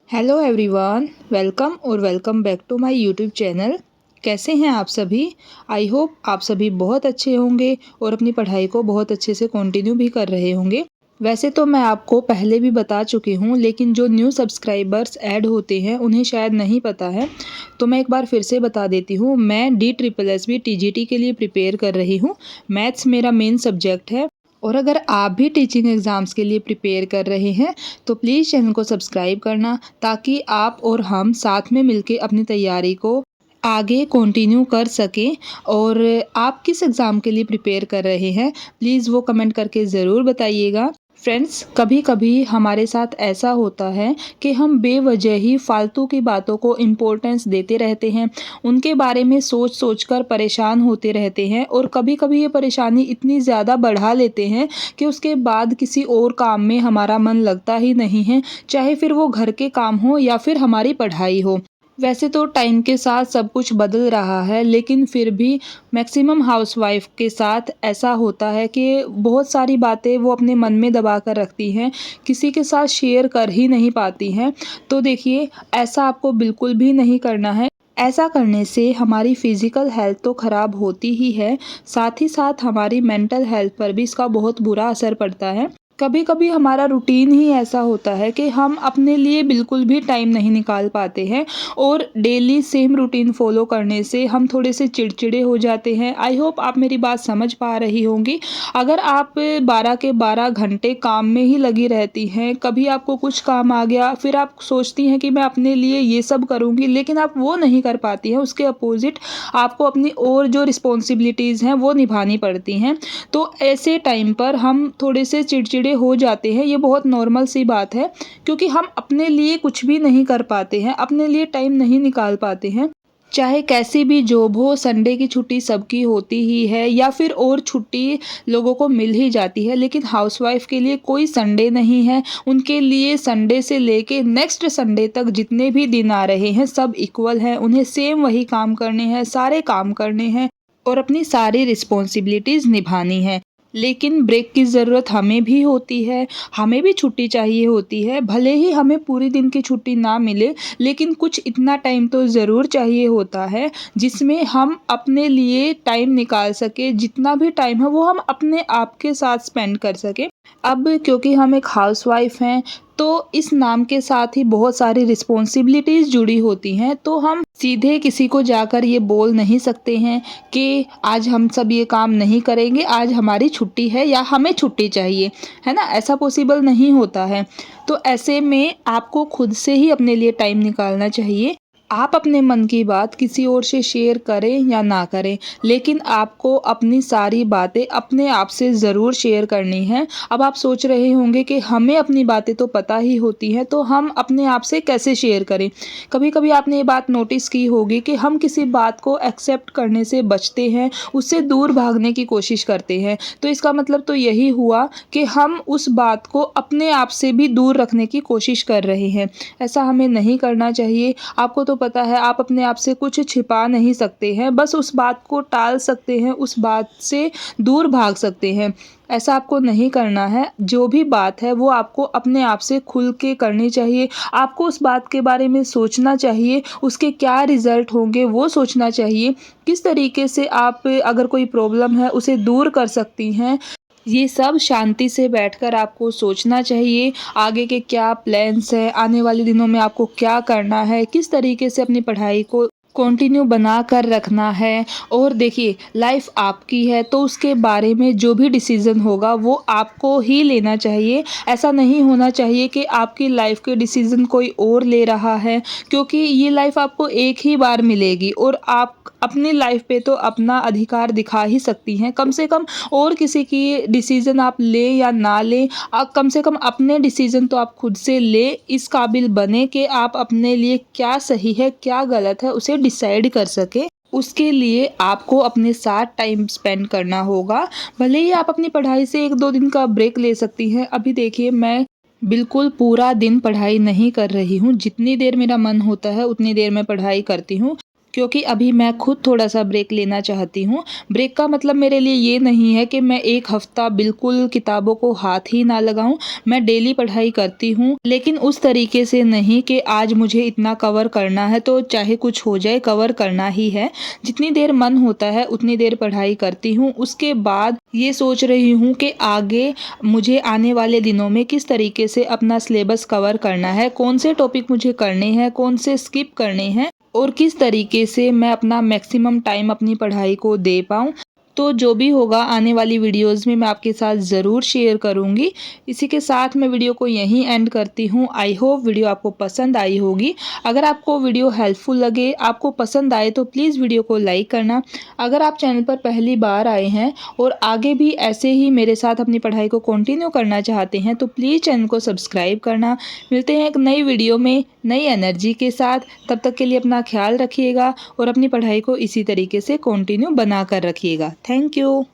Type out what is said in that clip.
Hello everyone, welcome back to my YouTube channel. कैसे हैं आप सभी? आई होप आप सभी बहुत अच्छे होंगे और अपनी पढ़ाई को बहुत अच्छे से कंटिन्यू भी कर रहे होंगे। वैसे तो मैं आपको पहले भी बता चुकी हूँ, लेकिन जो न्यू सब्सक्राइबर्स ऐड होते हैं उन्हें शायद नहीं पता है, तो मैं एक बार फिर से बता देती हूँ। मैं DSSB TGT के लिए प्रिपेयर कर रही हूँ। मैथ्स मेरा मेन सब्जेक्ट है। और अगर आप भी टीचिंग एग्ज़ाम्स के लिए प्रिपेयर कर रहे हैं तो प्लीज़ चैनल को सब्सक्राइब करना, ताकि आप और हम साथ में मिलके अपनी तैयारी को आगे कंटिन्यू कर सकें। और आप किस एग्ज़ाम के लिए प्रिपेयर कर रहे हैं प्लीज़ वो कमेंट करके ज़रूर बताइएगा। फ्रेंड्स, कभी कभी हमारे साथ ऐसा होता है कि हम बेवजह ही फालतू की बातों को इम्पोर्टेंस देते रहते हैं, उनके बारे में सोच सोच कर परेशान होते रहते हैं, और कभी कभी ये परेशानी इतनी ज़्यादा बढ़ा लेते हैं कि उसके बाद किसी और काम में हमारा मन लगता ही नहीं है, चाहे फिर वो घर के काम हो या फिर हमारी पढ़ाई हो। वैसे तो टाइम के साथ सब कुछ बदल रहा है, लेकिन फिर भी मैक्सिमम हाउसवाइफ के साथ ऐसा होता है कि बहुत सारी बातें वो अपने मन में दबा कर रखती हैं, किसी के साथ शेयर कर ही नहीं पाती हैं। तो देखिए, ऐसा आपको बिल्कुल भी नहीं करना है। ऐसा करने से हमारी फिज़िकल हेल्थ तो ख़राब होती ही है, साथ ही साथ हमारी मेंटल हेल्थ पर भी इसका बहुत बुरा असर पड़ता है। कभी कभी हमारा रूटीन ही ऐसा होता है कि हम अपने लिए बिल्कुल भी टाइम नहीं निकाल पाते हैं, और डेली सेम रूटीन फॉलो करने से हम थोड़े से चिड़चिड़े हो जाते हैं। आई होप आप मेरी बात समझ पा रही होंगी। अगर आप 12 के 12 घंटे काम में ही लगी रहती हैं, कभी आपको कुछ काम आ गया, फिर आप सोचती हैं कि मैं अपने लिए ये सब करूँगी, लेकिन आप वो नहीं कर पाती हैं। उसके अपोजिट आपको अपनी और जो रिस्पॉन्सिबिलिटीज़ हैं वो निभानी पड़ती हैं। तो ऐसे टाइम पर हम थोड़े से चिड़चिड़े हो जाते हैं। ये बहुत नॉर्मल सी बात है, क्योंकि हम अपने लिए कुछ भी नहीं कर पाते हैं, अपने लिए टाइम नहीं निकाल पाते हैं। चाहे कैसी भी जॉब हो, संडे की छुट्टी सबकी होती ही है, या फिर और छुट्टी लोगों को मिल ही जाती है, लेकिन हाउसवाइफ के लिए कोई संडे नहीं है। उनके लिए संडे से लेके नेक्स्ट संडे तक जितने भी दिन आ रहे हैं सब इक्वल हैं। उन्हें सेम वही काम करने हैं, सारे काम करने हैं और अपनी सारी रिस्पॉन्सिबिलिटीज़ निभानी है। लेकिन ब्रेक की ज़रूरत हमें भी होती है, हमें भी छुट्टी चाहिए होती है। भले ही हमें पूरी दिन की छुट्टी ना मिले, लेकिन कुछ इतना टाइम तो ज़रूर चाहिए होता है जिसमें हम अपने लिए टाइम निकाल सकें। जितना भी टाइम है वो हम अपने आप के साथ स्पेंड कर सकें। अब क्योंकि हम एक हाउसवाइफ हैं, तो इस नाम के साथ ही बहुत सारी रिस्पॉन्सिबिलिटीज़ जुड़ी होती हैं, तो हम सीधे किसी को जाकर ये बोल नहीं सकते हैं कि आज हम सब ये काम नहीं करेंगे, आज हमारी छुट्टी है या हमें छुट्टी चाहिए, है ना? ऐसा पॉसिबल नहीं होता है। तो ऐसे में आपको खुद से ही अपने लिए टाइम निकालना चाहिए। आप अपने मन की बात किसी और से शेयर करें या ना करें, लेकिन आपको अपनी सारी बातें अपने आप से ज़रूर शेयर करनी है। अब आप सोच रहे होंगे कि हमें अपनी बातें तो पता ही होती हैं, तो हम अपने आप से कैसे शेयर करें? कभी कभी आपने ये बात नोटिस की होगी कि हम किसी बात को एक्सेप्ट करने से बचते हैं, उससे दूर भागने की कोशिश करते हैं। तो इसका मतलब तो यही हुआ कि हम उस बात को अपने आप से भी दूर रखने की कोशिश कर रहे हैं। ऐसा हमें नहीं करना चाहिए। आपको तो पता है, आप अपने आप से कुछ छिपा नहीं सकते हैं, बस उस बात को टाल सकते हैं, उस बात से दूर भाग सकते हैं। ऐसा आपको नहीं करना है। जो भी बात है वो आपको अपने आप से खुल के करनी चाहिए। आपको उस बात के बारे में सोचना चाहिए, उसके क्या रिज़ल्ट होंगे वो सोचना चाहिए। किस तरीके से आप अगर कोई प्रॉब्लम है उसे दूर कर सकती हैं, ये सब शांति से बैठकर आपको सोचना चाहिए। आगे के क्या प्लान्स हैं, आने वाले दिनों में आपको क्या करना है, किस तरीके से अपनी पढ़ाई को कंटिन्यू बना कर रखना है। और देखिए, लाइफ आपकी है, तो उसके बारे में जो भी डिसीज़न होगा वो आपको ही लेना चाहिए। ऐसा नहीं होना चाहिए कि आपकी लाइफ के डिसीज़न कोई और ले रहा है, क्योंकि ये लाइफ आपको एक ही बार मिलेगी, और आप अपनी लाइफ पे तो अपना अधिकार दिखा ही सकती हैं। कम से कम और किसी की डिसीज़न आप लें या ना लें, कम से कम अपने डिसीज़न तो आप खुद से लें। इस काबिल बने कि आप अपने लिए क्या सही है क्या गलत है उसे डिसाइड कर सकें। उसके लिए आपको अपने साथ टाइम स्पेंड करना होगा। भले ही आप अपनी पढ़ाई से 1-2 दिन का ब्रेक ले सकती हैं। अभी देखिए, मैं बिल्कुल पूरा दिन पढ़ाई नहीं कर रही हूँ। जितनी देर मेरा मन होता है उतनी देर मैं पढ़ाई करती हूँ, क्योंकि अभी मैं खुद थोड़ा सा ब्रेक लेना चाहती हूँ। ब्रेक का मतलब मेरे लिए ये नहीं है कि मैं एक हफ़्ता बिल्कुल किताबों को हाथ ही ना लगाऊँ। मैं डेली पढ़ाई करती हूँ, लेकिन उस तरीके से नहीं कि आज मुझे इतना कवर करना है तो चाहे कुछ हो जाए कवर करना ही है। जितनी देर मन होता है उतनी देर पढ़ाई करती हूँ। उसके बाद ये सोच रही हूँ कि आगे मुझे आने वाले दिनों में किस तरीके से अपना सिलेबस कवर करना है, कौन से टॉपिक मुझे करने हैं, कौन से स्किप करने हैं और किस तरीके से मैं अपना मैक्सिमम टाइम अपनी पढ़ाई को दे पाऊँ। तो जो भी होगा आने वाली वीडियोज़ में मैं आपके साथ ज़रूर शेयर करूँगी। इसी के साथ मैं वीडियो को यहीं एंड करती हूँ। आई होप वीडियो आपको पसंद आई होगी। अगर आपको वीडियो हेल्पफुल लगे, आपको पसंद आए तो प्लीज़ वीडियो को लाइक करना। अगर आप चैनल पर पहली बार आए हैं और आगे भी ऐसे ही मेरे साथ अपनी पढ़ाई को कंटिन्यू करना चाहते हैं तो प्लीज़ चैनल को सब्सक्राइब करना। मिलते हैं एक नई वीडियो में नई एनर्जी के साथ। तब तक के लिए अपना ख्याल रखिएगा और अपनी पढ़ाई को इसी तरीके से कंटिन्यू बना कर रखिएगा। Thank you.